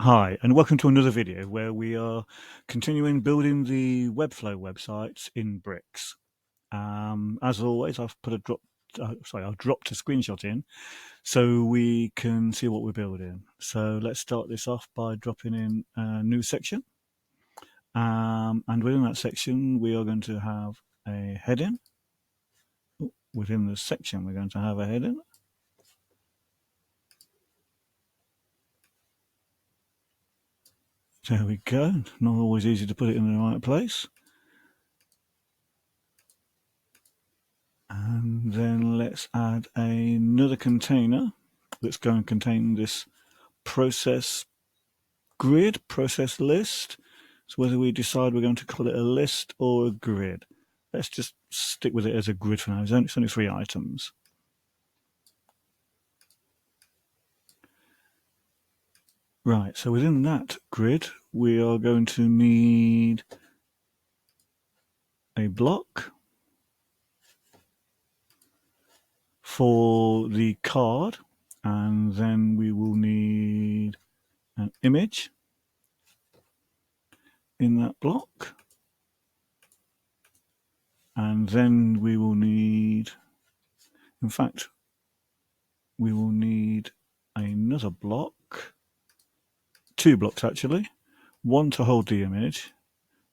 Hi, and welcome to another video where we are continuing building the Webflow websites in Bricks. As always, I've dropped a screenshot in so we can see what we're building. So let's start this off by dropping in a new section. And within that section, we are going to have a heading. Within the section, we're going to have a heading. There we go. Not always easy to put it in the right place. And then let's add another container that's going to contain this process grid, process list. So whether we decide we're going to call it a list or a grid, let's just stick with it as a grid for now. It's only 3 items. Right, so within that grid, we are going to need a block for the card, and then we will need an image in that block. And then we will need, in fact, we will need another block, 2 blocks actually, one to hold the image,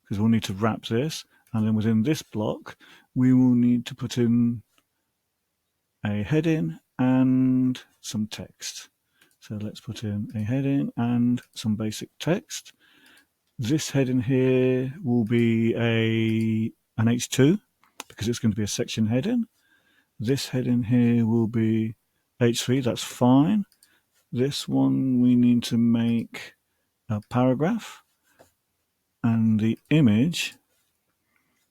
because we'll need to wrap this, and then within this block, we will need to put in a heading and some text. So let's put in a heading and some basic text. This heading here will be an H2, because it's going to be a section heading. This heading here will be H3, that's fine. This one we need to make a paragraph, and the image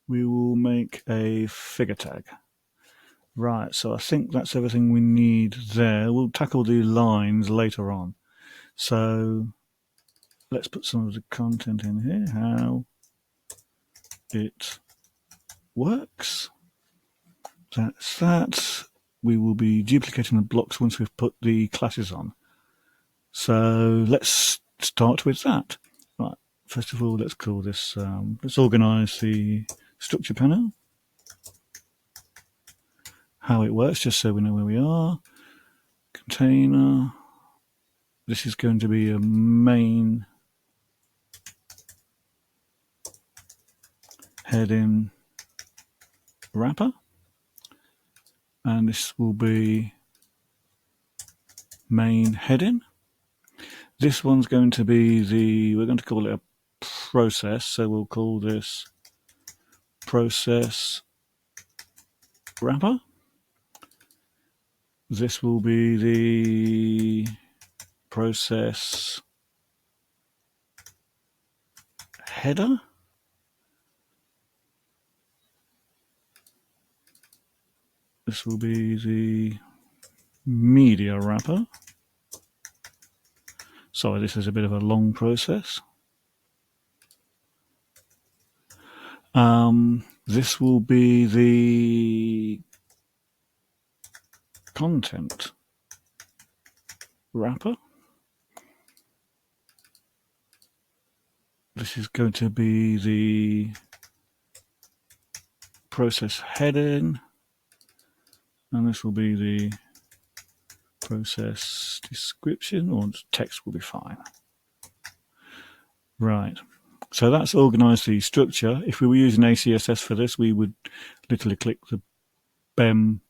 we will make a figure tag. Right, so I think that's everything we need there. We'll tackle the lines later on. So let's put some of the content in here, how it works. That's that. We will be duplicating the blocks once we've put the classes on. So let's start with that. Right, first of all, let's call this, let's organize the structure panel. How it works, just so we know where we are. Container. This is going to be a main heading wrapper. And this will be main heading. This one's going to be we're going to call it a process, so we'll call this process wrapper. This will be the process header. This will be the media wrapper. Sorry, this is a bit of a long process. This will be the content wrapper. This is going to be the process heading, and this will be the process description, or text will be fine. Right, so that's organized the structure. If we were using acss for this, we would literally click the BEM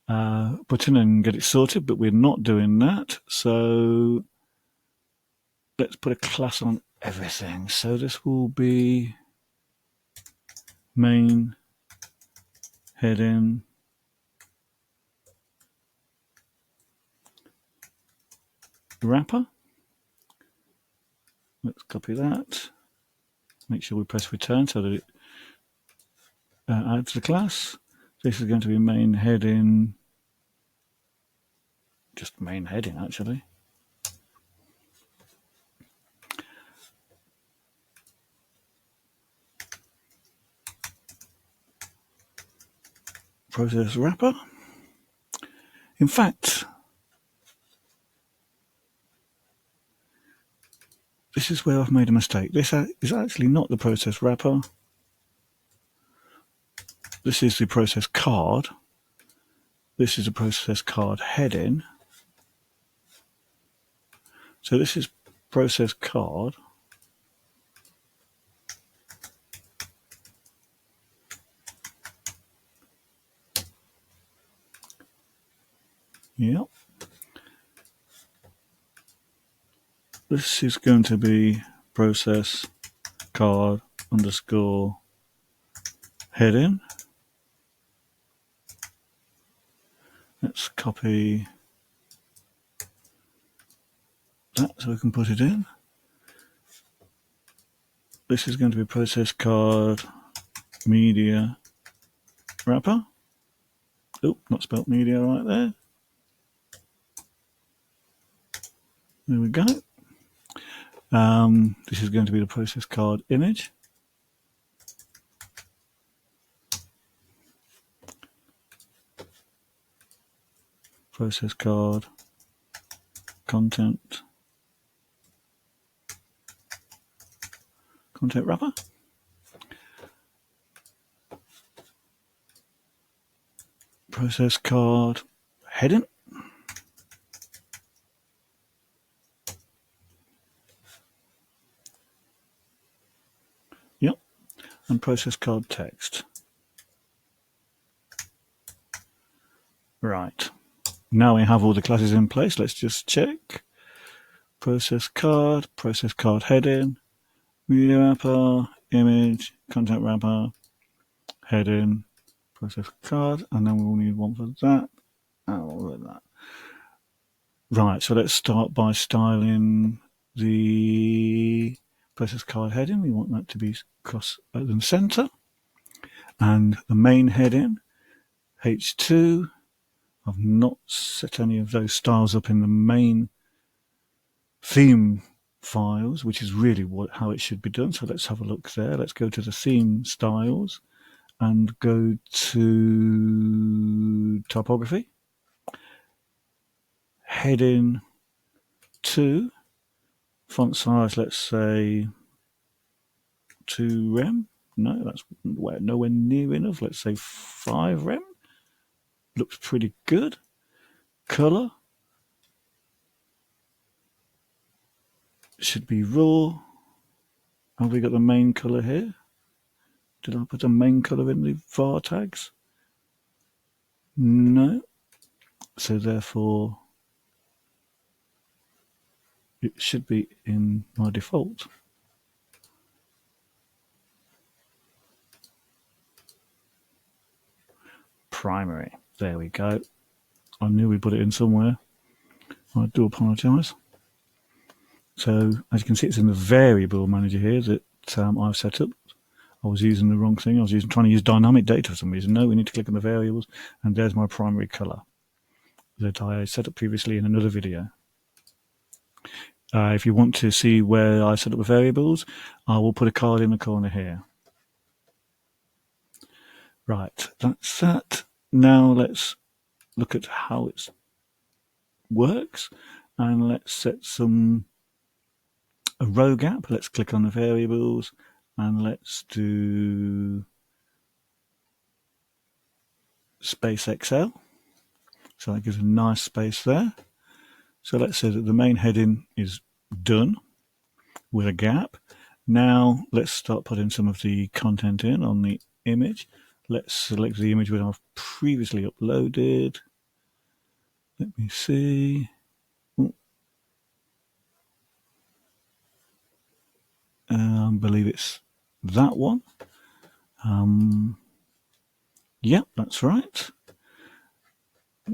button and get it sorted, but we're not doing that. So let's put a class on everything. So this will be main heading wrapper. Let's copy that. Make sure we press return so that it adds the class. This is going to be main heading, just main heading actually. Process wrapper. In fact, this is where I've made a mistake. This is actually not the process wrapper. This is the process card. This is the process card heading. So this is process card. Yep. This is going to be process card underscore heading. Let's copy that so we can put it in. This is going to be process card media wrapper. Oh, not spelt media right there. There we go. This is going to be the process card image. Process card content wrapper. Process card heading. Yep. And process card text. Right. Now we have all the classes in place. Let's just check. Process card heading, media wrapper, image, content wrapper, heading, process card, and then we'll need one for that, and all of that. Right, so let's start by styling the process card heading. We want that to be across the center, and the main heading, H2. I've not set any of those styles up in the main theme files, which is really how it should be done. So let's have a look there. Let's go to the theme styles and go to typography. Heading 2, font size, let's say 2 rem. No, that's nowhere near enough. Let's say 5 rem. Looks pretty good. Color should be raw. Have we got the main color here? Did I put the main color in the var tags? No. So therefore, it should be in my default. Primary. There we go. I knew we put it in somewhere. I do apologise. So as you can see, it's in the variable manager here that I've set up. I was using the wrong thing. I was trying to use dynamic data for some reason. No, we need to click on the variables, and there's my primary color that I set up previously in another video. If you want to see where I set up the variables, I will put a card in the corner here. Right, that's that. Now let's look at how it works, and let's set a row gap. Let's click on the variables, and let's do space XL. So that gives a nice space there. So let's say that the main heading is done with a gap. Now let's start putting some of the content in on the image. Let's select the image that I've previously uploaded. Let me see. I believe it's that one. Yep, that's right.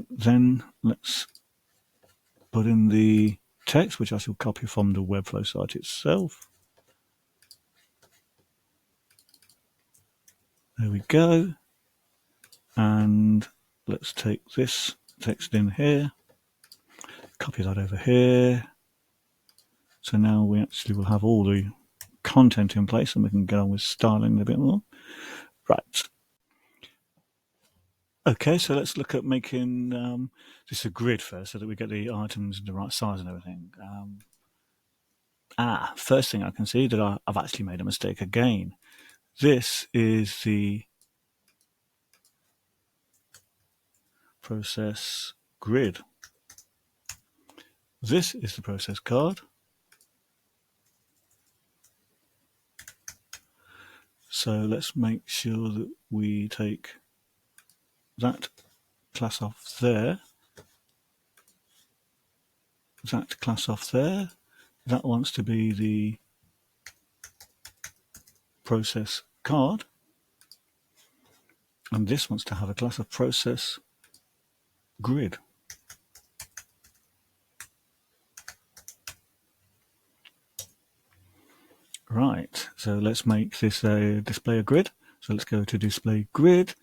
Then let's put in the text, which I shall copy from the Webflow site itself. There we go. And let's take this text in here, copy that over here. So now we actually will have all the content in place, and we can get on with styling a bit more. Right. Okay, so let's look at making this a grid first, so that we get the items the right size and everything. First thing I can see that I've actually made a mistake again. This is the process grid. This is the process card. So let's make sure that we take that class off there, that class off there. That wants to be the process card, and this wants to have a class of process grid. Right, so let's make this a display a grid. So let's go to display grid,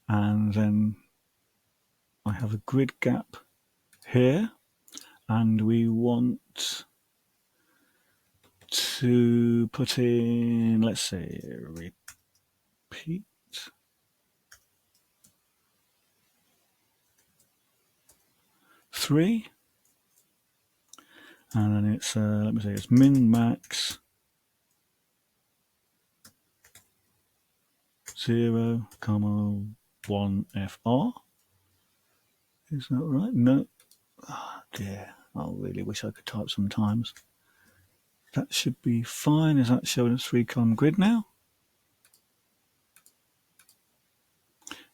and then I have a grid gap here, and we want to put in, let's say, repeat. Three, and then it's let me say it's min max 0, 1 fr. Is that right? No. Oh dear. I really wish I could type sometimes. That should be fine. Is that showing a 3-column grid now?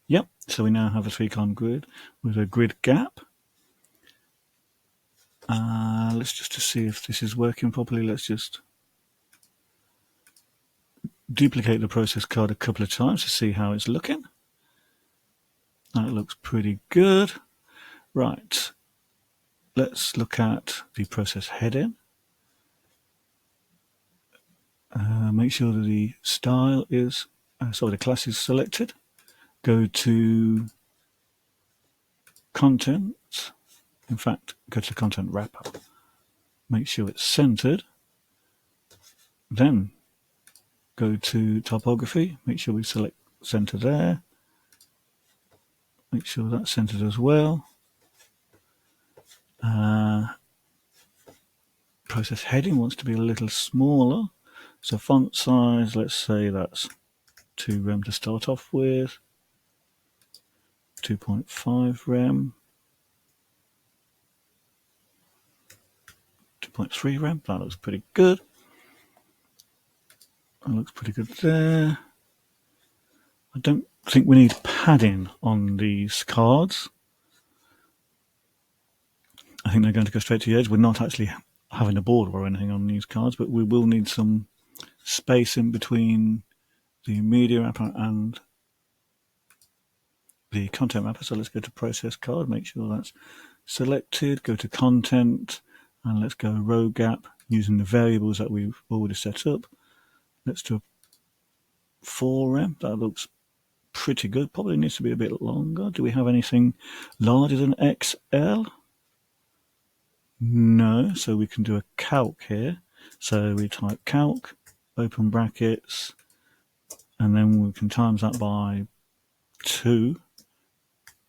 Yep. So we now have a 3-column grid with a grid gap. Let's just to see if this is working properly. Let's just duplicate the process card a couple of times to see how it's looking. That looks pretty good. Right. Let's look at the process heading. Make sure that the style is, the class is selected. Go to content. In fact, go to content wrapper. Make sure it's centered. Then go to typography. Make sure we select center there. Make sure that's centered as well. Process heading wants to be a little smaller. So font size, let's say that's 2 rem to start off with. 2.5 rem. 2.3 rem. That looks pretty good. That looks pretty good there. I don't think we need padding on these cards. I think they're going to go straight to the edge. We're not actually having a border or anything on these cards, but we will need some space in between the media wrapper and the content wrapper. So let's go to process card, make sure that's selected, go to content, and let's go row gap using the variables that we've already set up. Let's do a 4 rem. That looks pretty good. Probably needs to be a bit longer. Do we have anything larger than XL? No, so we can do a calc here. So we type calc, open brackets, and then we can times that by 2,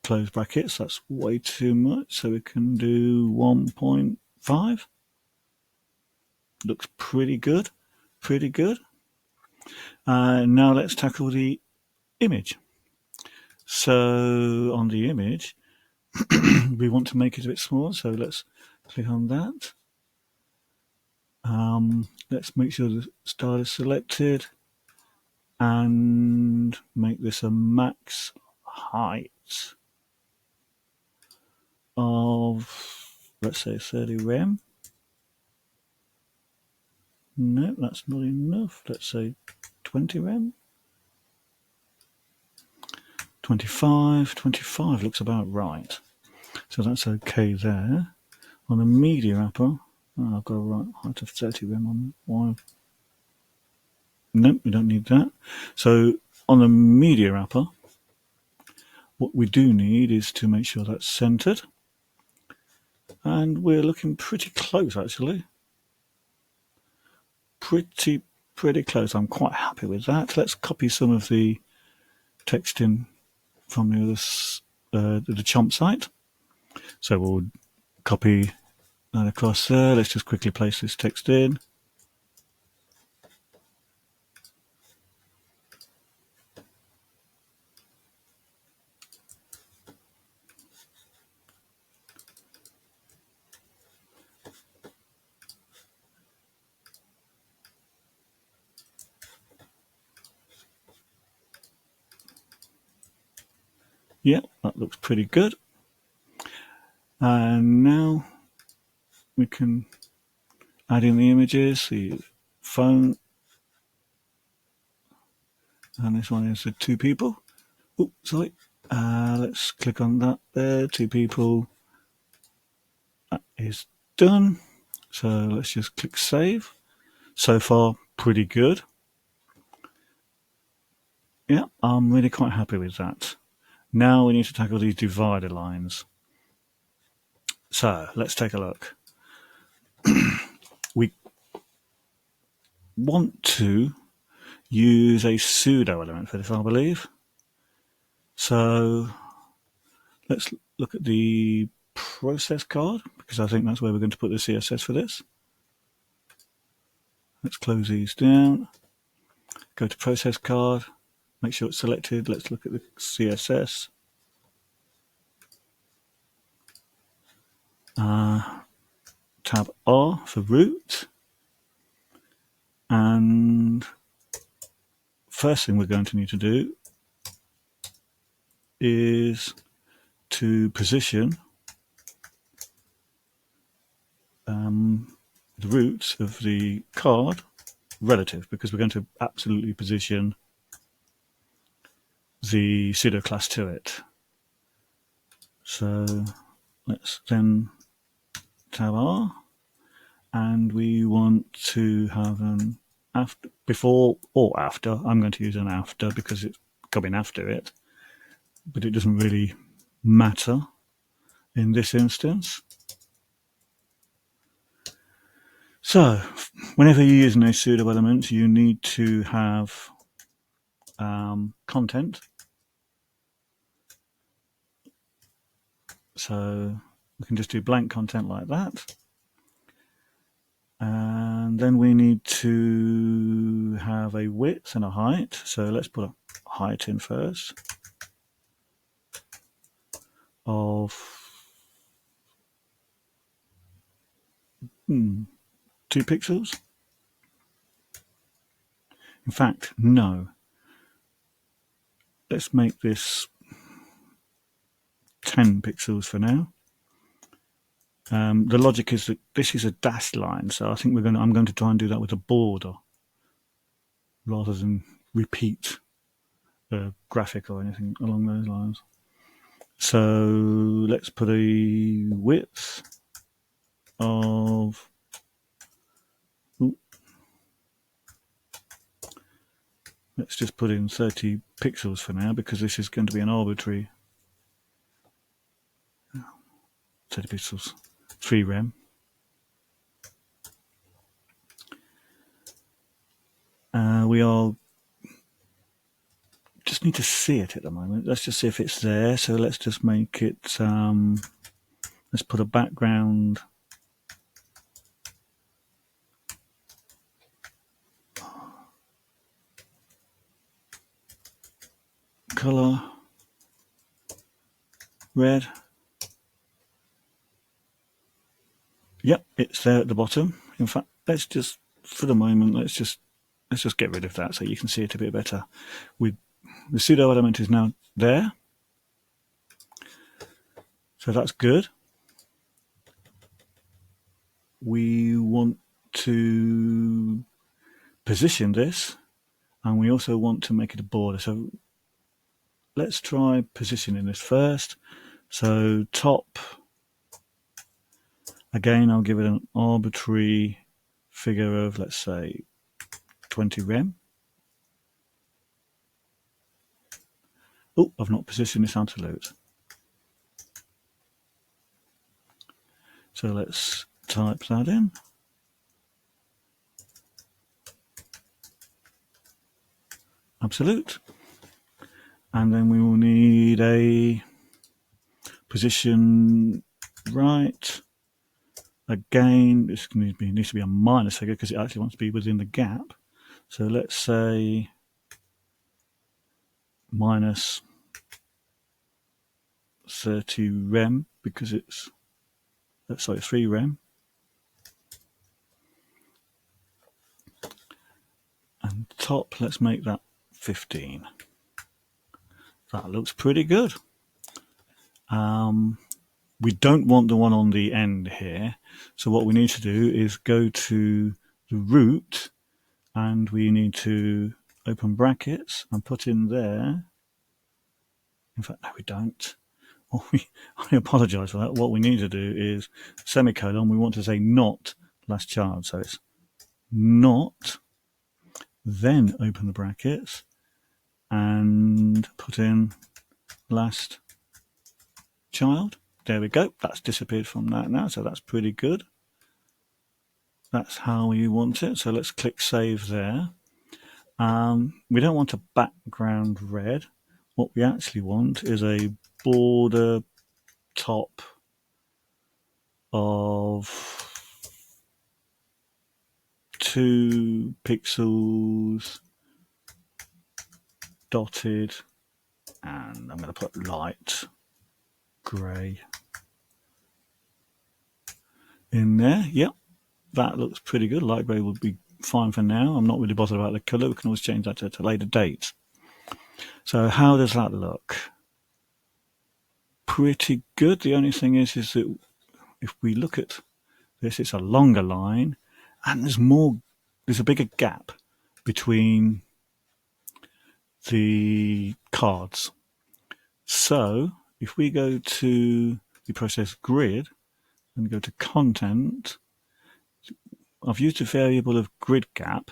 close brackets. That's way too much, so we can do 1.5. Looks pretty good, pretty good. Now let's tackle the image. So on the image, we want to make it a bit smaller, so let's click on that. Let's make sure the style is selected and make this a max height of, let's say, 30 rem. No, that's not enough. Let's say 20 rem. 25 looks about right. So that's okay there. On the media wrapper, I've got a right height of 30 rem on one. Nope, we don't need that. So on the media wrapper, what we do need is to make sure that's centered. And we're looking pretty close, actually. Pretty close. I'm quite happy with that. Let's copy some of the text in from the Chomp site. So we'll copy that across there. Let's just quickly place this text in. Yep, that looks pretty good. And now we can add in the images, the phone, and this one is the two people. Oh, sorry. Let's click on that there, two people. That is done. So let's just click save. So far, pretty good. Yeah, I'm really quite happy with that. Now we need to tackle these divider lines. So let's take a look. We want to use a pseudo element for this, I believe. So let's look at the process card, because I think that's where we're going to put the CSS for this. Let's close these down. Go to process card. Make sure it's selected. Let's look at the CSS. Tab R for root. And first thing we're going to need to do is to position the roots of the card relative, because we're going to absolutely position the pseudo class to it. So let's then tab R, and we want to have an after, before or after. I'm going to use an after because it's coming after it, but it doesn't really matter in this instance. So whenever you're using a pseudo element, you need to have content. So we can just do blank content like that. And then we need to have a width and a height. So let's put a height in first of 2 pixels. In fact, no. Let's make this 10 pixels for now. The logic is that this is a dashed line, so I think I'm going to try and do that with a border rather than repeat a graphic or anything along those lines. So let's put a width of let's just put in 30 pixels for now, because this is going to be an arbitrary 30 pixels, 3 rem. We are just need to see it at the moment. Let's just see if it's there. So let's just make it, let's put a background color red. Yep, it's there at the bottom. In fact, let's just, for the moment, let's just get rid of that so you can see it a bit better. The pseudo element is now there, so that's good. We want to position this, and we also want to make it a border. So let's try positioning this first. So top, again, I'll give it an arbitrary figure of, let's say, 20 rem. Oh, I've not positioned this absolute. So let's type that in. Absolute. And then we will need a position right. Again, this needs to be a minus figure because it actually wants to be within the gap. So let's say minus 30 rem, because it's, sorry, 3 rem. And top, let's make that 15. That looks pretty good. We don't want the one on the end here. So what we need to do is go to the root, and we need to open brackets and put in there. In fact, no, we don't. I apologize for that. What we need to do is semicolon. We want to say not last child. So it's not, then open the brackets and put in last child. There we go. That's disappeared from that now. So that's pretty good. That's how you want it. So let's click save there. We don't want a background red. What we actually want is a border top of 2 pixels dotted, and I'm going to put light grey in there. Yep, that looks pretty good. Light grey would be fine for now. I'm not really bothered about the colour. We can always change that to a later date. So how does that look? Pretty good. The only thing is that if we look at this, it's a longer line, and there's a bigger gap between the cards. So if we go to the process grid and go to content, I've used a variable of grid gap,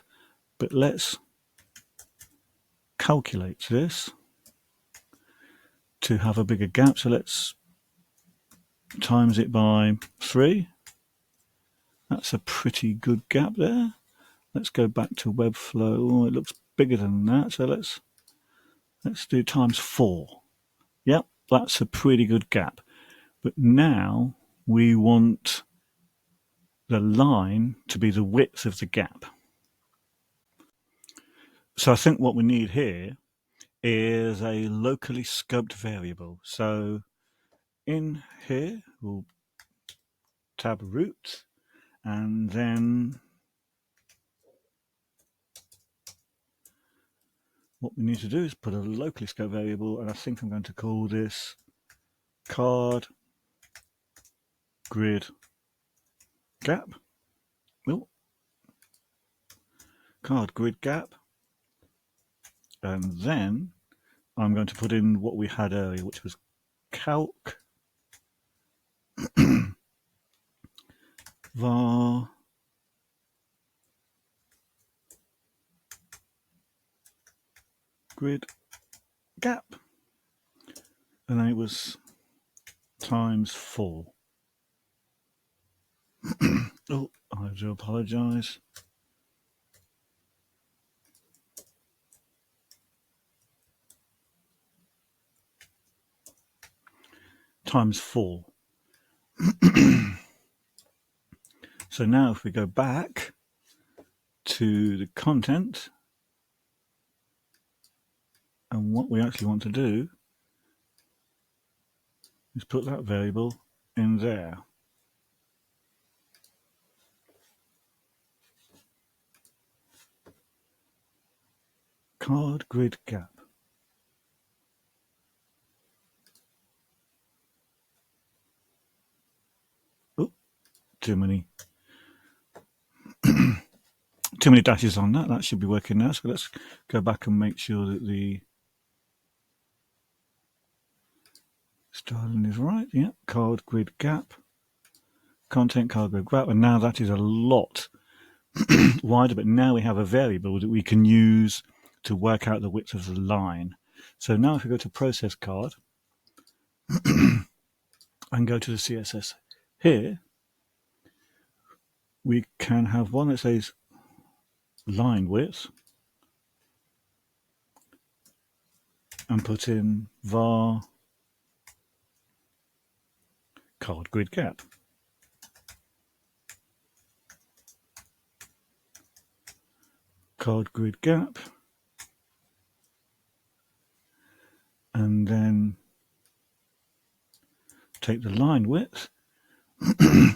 but let's calculate this to have a bigger gap. So let's times it by 3. That's a pretty good gap there. Let's go back to Webflow. Oh, it looks bigger than that. So let's do times 4. Yep, that's a pretty good gap. But now we want the line to be the width of the gap. So I think what we need here is a locally scoped variable. So in here, we'll tab root, and then what we need to do is put a locally scoped variable, and I think I'm going to call this card grid gap. Oh, card grid gap. And then I'm going to put in what we had earlier, which was calc var grid gap, and then it was times 4. Oh, I do apologize. Times 4. So now if we go back to the content, and what we actually want to do is put that variable in there. Card grid gap. Oh, too many dashes on that. That should be working now. So let's go back and make sure that the styling is right. Yeah, card grid gap, content card grid gap, and now that is a lot wider, but now we have a variable that we can use to work out the width of the line. So now if we go to process card and go to the CSS here, we can have one that says line width and put in var card grid gap. Card grid gap, and then take the line width.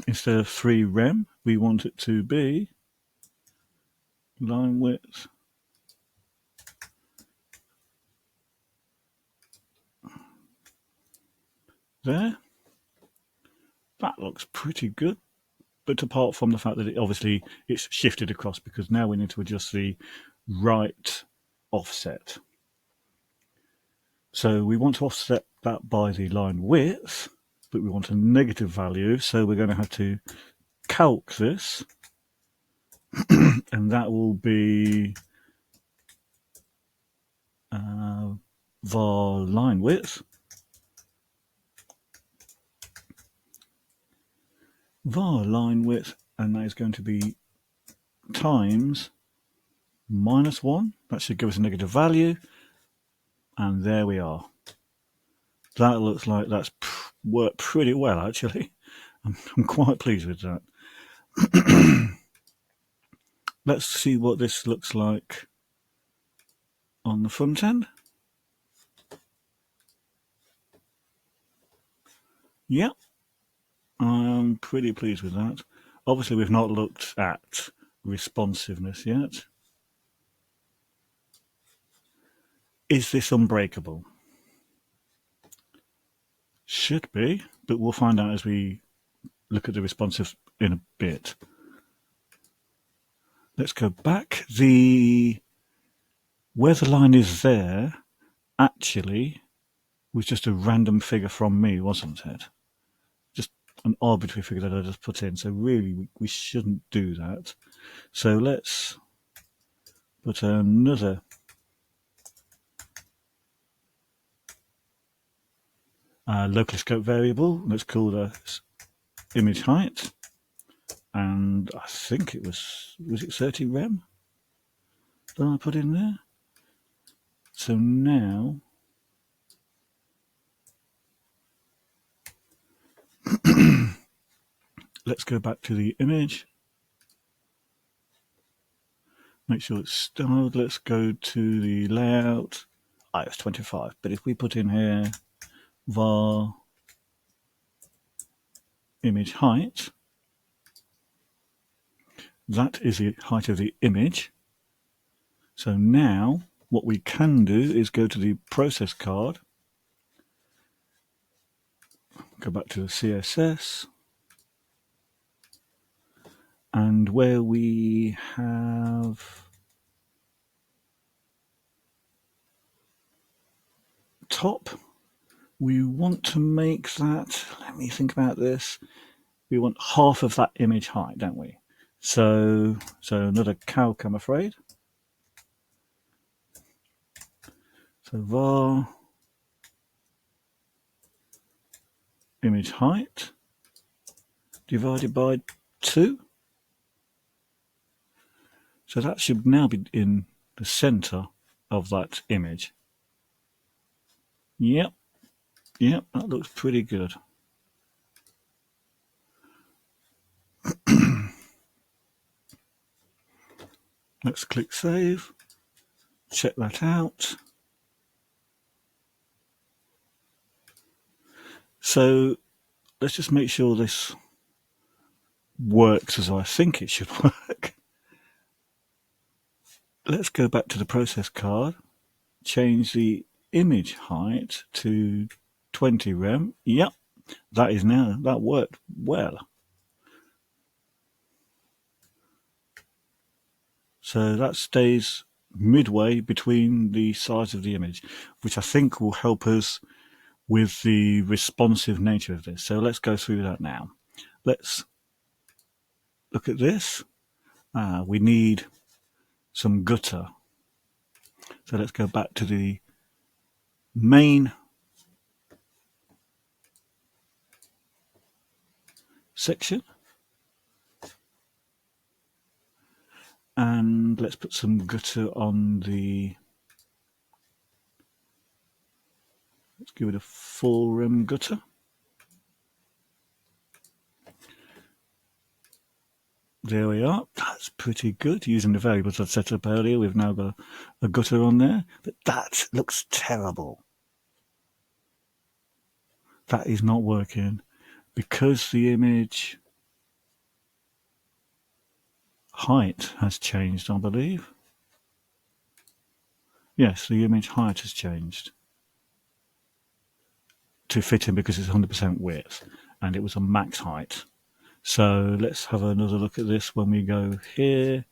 Instead of 3 rem, we want it to be line width there. That looks pretty good. But apart from the fact that obviously it's shifted across, because now we need to adjust the right offset. So we want to offset that by the line width, but we want a negative value, so we're going to have to calc this, and that will be var line width and that is going to be times -1. That should give us a negative value, and there we are. That looks like that's worked pretty well, actually. I'm quite pleased with that. Let's see what this looks like on the front end. Yep, I'm pretty pleased with that. Obviously, we've not looked at responsiveness yet. Is this unbreakable? Should be, but we'll find out as we look at the responsive in a bit. Let's go back. Where the line is there actually was just a random figure from me, wasn't it? Just an arbitrary figure that I just put in. So really, we shouldn't do that. So let's put another locally scoped variable. Let's call this image height, and I think it was it 30 rem that I put in there. So now let's go back to the image, make sure it's styled. Let's go to the layout, it's 25, but if we put in here var image height, that is the height of the image. So now what we can do is go to the process card, go back to the CSS, and where we have top, we want to make that, let me think about this, we want half of that image height, don't we? So another calc, I'm afraid. So var image height divided by 2. So that should now be in the center of that image. Yep, that looks pretty good. Let's click save, check that out. So let's just make sure this works as I think it should work. Let's go back to the process card, change the image height to 20 rem. Yep, that worked well. So that stays midway between the size of the image, which I think will help us with the responsive nature of this. So let's go through that now. Let's look at this. We need some gutter. So let's go back to the main section. And let's put some gutter on the, let's give it a full rim gutter. There we are. That's pretty good. Using the variables I've set up earlier, we've now got a gutter on there. But that looks terrible. That is not working because the image height has changed, I believe. Yes, the image height has changed to fit in because it's 100% width and it was a max height. So let's have another look at this. When we go here,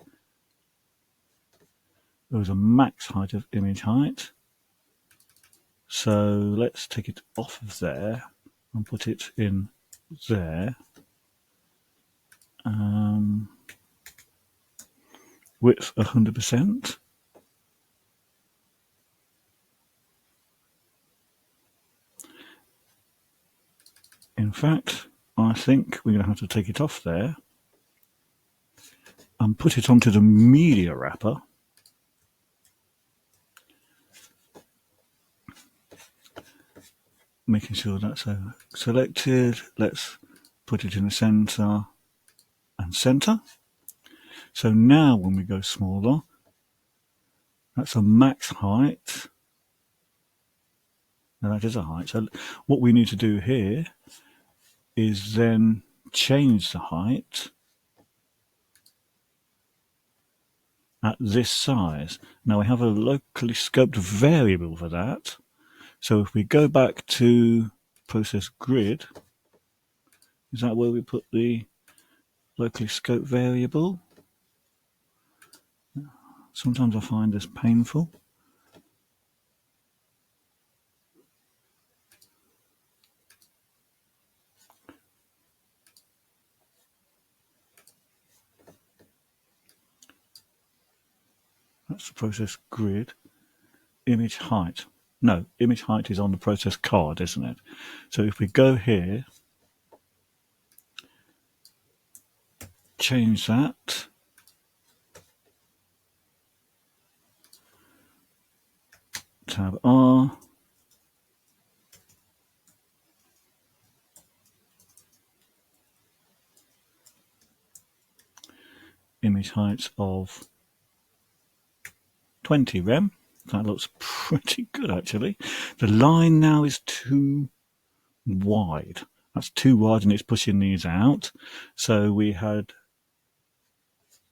there was a max height of image height. So let's take it off of there and put it in there. Width 100%. In fact, I think we're going to have to take it off there and put it onto the media wrapper. Making sure that's selected. Let's put it in the center and center. So now when we go smaller, that's a max height. Now that is a height. So what we need to do here is then change the height at this size. Now we have a locally scoped variable for that. So if we go back to process grid, is that where we put the locally scoped variable? Sometimes I find this painful. That's the process grid. Image height. No, image height is on the process card, isn't it? So if we go here, change that. Tab R. Image height of 20 rem. That looks pretty good, actually. The line now is too wide. That's too wide and it's pushing these out. So we had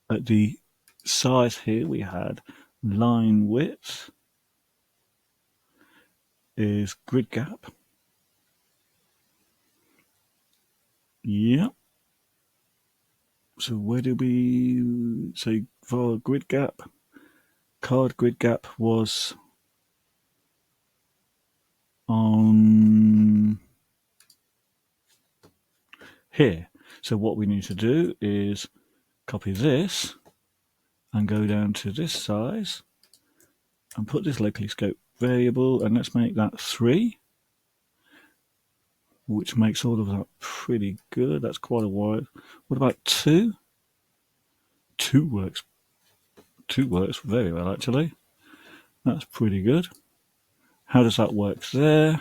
at the size here, we had line width is grid gap. Yep. So where do we say for grid gap? Card grid gap was on here. So what we need to do is copy this and go down to this size and put this locally scoped variable, and let's make that 3, which makes all of that pretty good. That's quite a wide. What about 2? 2 works. 2 works very well, actually. That's pretty good. How does that work there?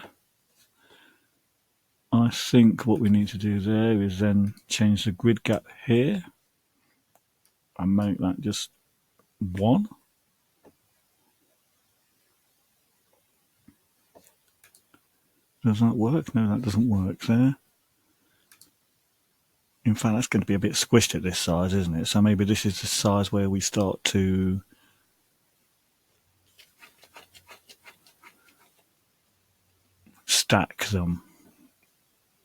I think what we need to do there is then change the grid gap here and make that just 1. Does that work? No, that doesn't work there. In fact, that's going to be a bit squished at this size, isn't it? So maybe this is the size where we start to stack them.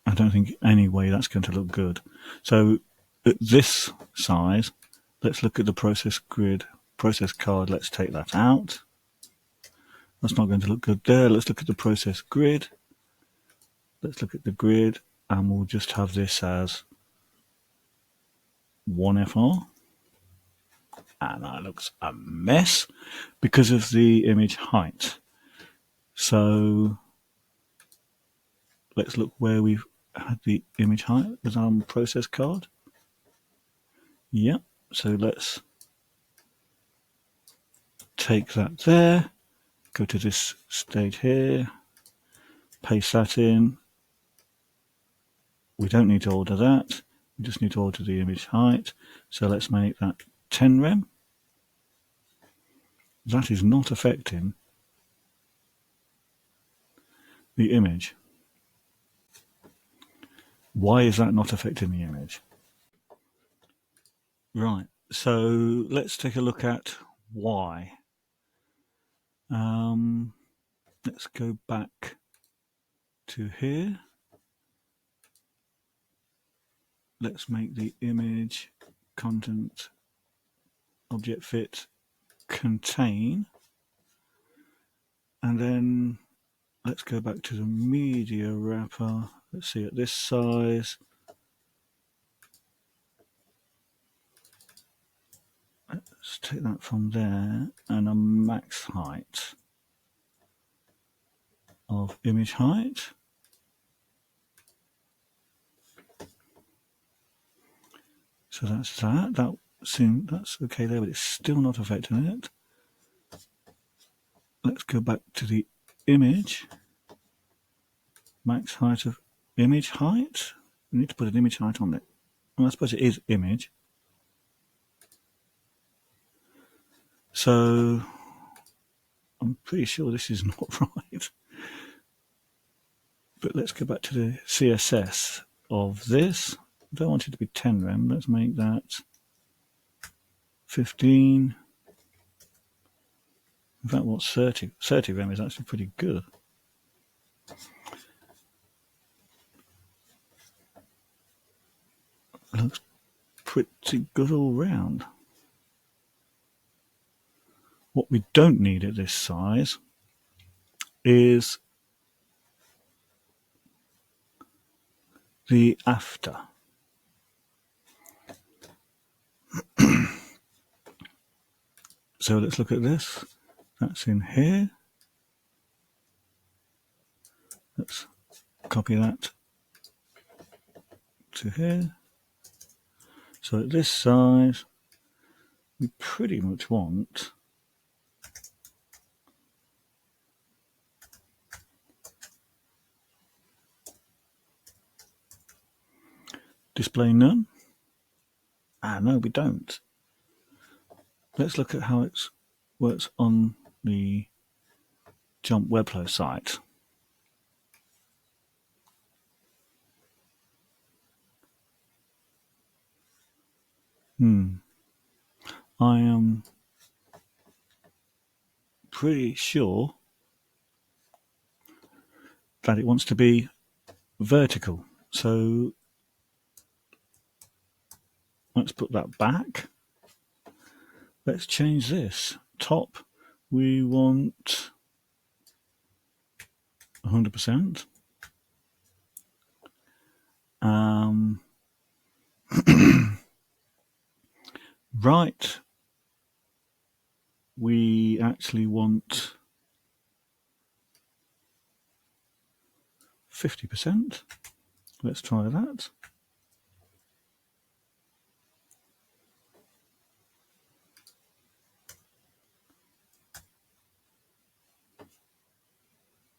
I don't think any way that's going to look good. So at this size, let's look at the process grid, process card. Let's take that out. That's not going to look good there. Let's look at the process grid. Let's look at the grid, and we'll just have this as 1FR. And that looks a mess because of the image height. So let's look where we've had the image height. Was on process card. Yep. So let's take that there. Go to this stage here. Paste that in. We don't need to alter that. We just need to alter the image height. So let's make that 10 rem. That is not affecting the image. Why is that not affecting the image? Right, so let's take a look at why. Let's go back to here. Let's make the image content object fit contain, and then let's go back to the media wrapper. Let's see, at this size, let's take that from there, and a max height of image height. So that's that. That's okay there, but it's still not affecting it. Let's go back to the image. Max height of image height. We need to put an image height on it. Well, I suppose it is image. So I'm pretty sure this is not right. But let's go back to the CSS of this. I don't want it to be 10 rem. Let's make that 15. In fact, what's 30? 30 rem is actually pretty good. Looks pretty good all round. What we don't need at this size is the after. So let's look at this. That's in here. Let's copy that to here. So at this size, we pretty much want display none. No, we don't. Let's look at how it works on the Jump Webflow site. I am pretty sure that it wants to be vertical. So let's put that back. Let's change this. Top, we want 100%. Right, we actually want 50%. Let's try that.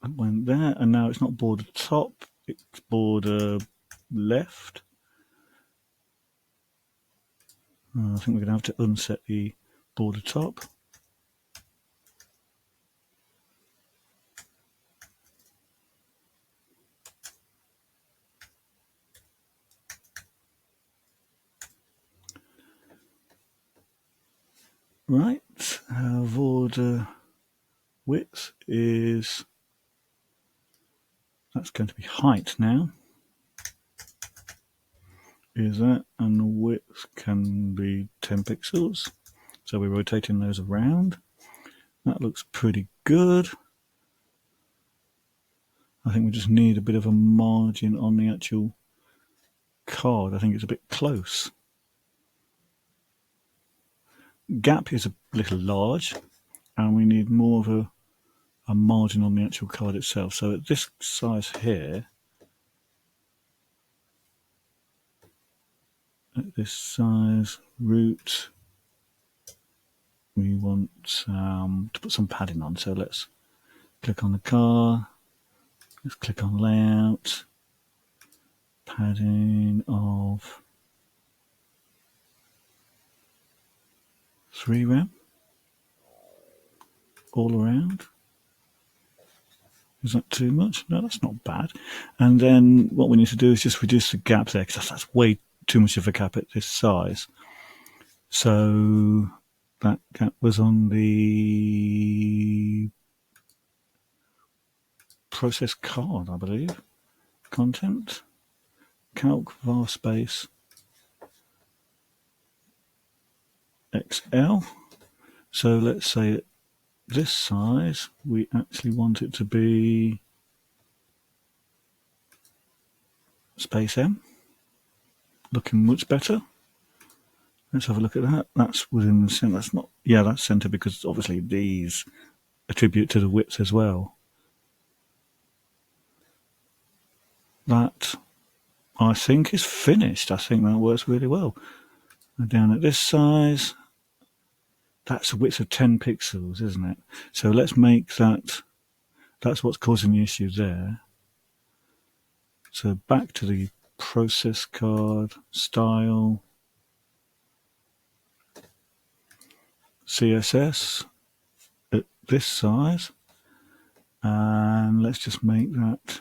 It went there, and now it's not border top, it's border left. I think we're going to have to unset the border top. Right, our border width is, that's going to be height now. Is that, and the width can be 10 pixels. So we're rotating those around. That looks pretty good. I think we just need a bit of a margin on the actual card. I think it's a bit close. Gap is a little large, and we need more of a margin on the actual card itself. So at this size here, at this size root, we want to put some padding on. So let's click on the car, let's click on layout, padding of 3 rem all around. Is that too much? No, that's not bad. And then what we need to do is just reduce the gap there, because that's way too much of a gap at this size. So that gap was on the process card, I believe. Content, calc var space XL. So let's say this size, we actually want it to be space M. Looking much better. Let's have a look at that. That's within the center. That's not, yeah, that's center because obviously these attribute to the width as well. That, I think, is finished. I think that works really well. And down at this size, that's a width of 10 pixels, isn't it? So let's make that, that's what's causing the issue there. So back to the process card, style, CSS at this size, and let's just make that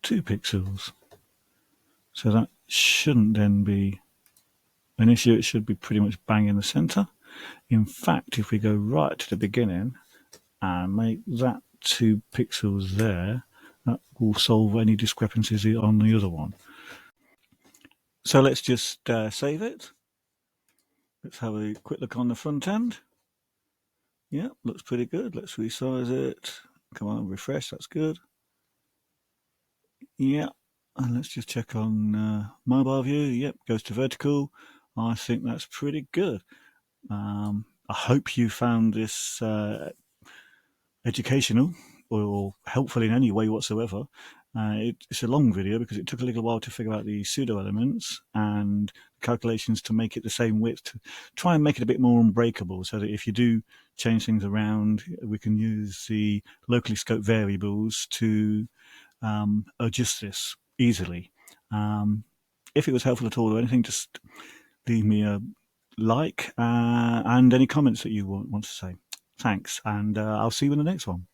2 pixels. So that shouldn't then be an issue. It should be pretty much bang in the center. In fact, if we go right to the beginning and make that 2 pixels there, that will solve any discrepancies on the other one. So let's just save it. Let's have a quick look on the front end. Yeah, looks pretty good. Let's resize it. Come on, refresh, that's good. Yeah, and let's just check on mobile view. Yep, goes to vertical. I think that's pretty good. I hope you found this educational or helpful in any way whatsoever. It's a long video because it took a little while to figure out the pseudo elements and calculations to make it the same width, to try and make it a bit more unbreakable so that if you do change things around, we can use the locally scoped variables to adjust this easily. If it was helpful at all or anything, just leave me a like and any comments that you want to say. Thanks, and I'll see you in the next one.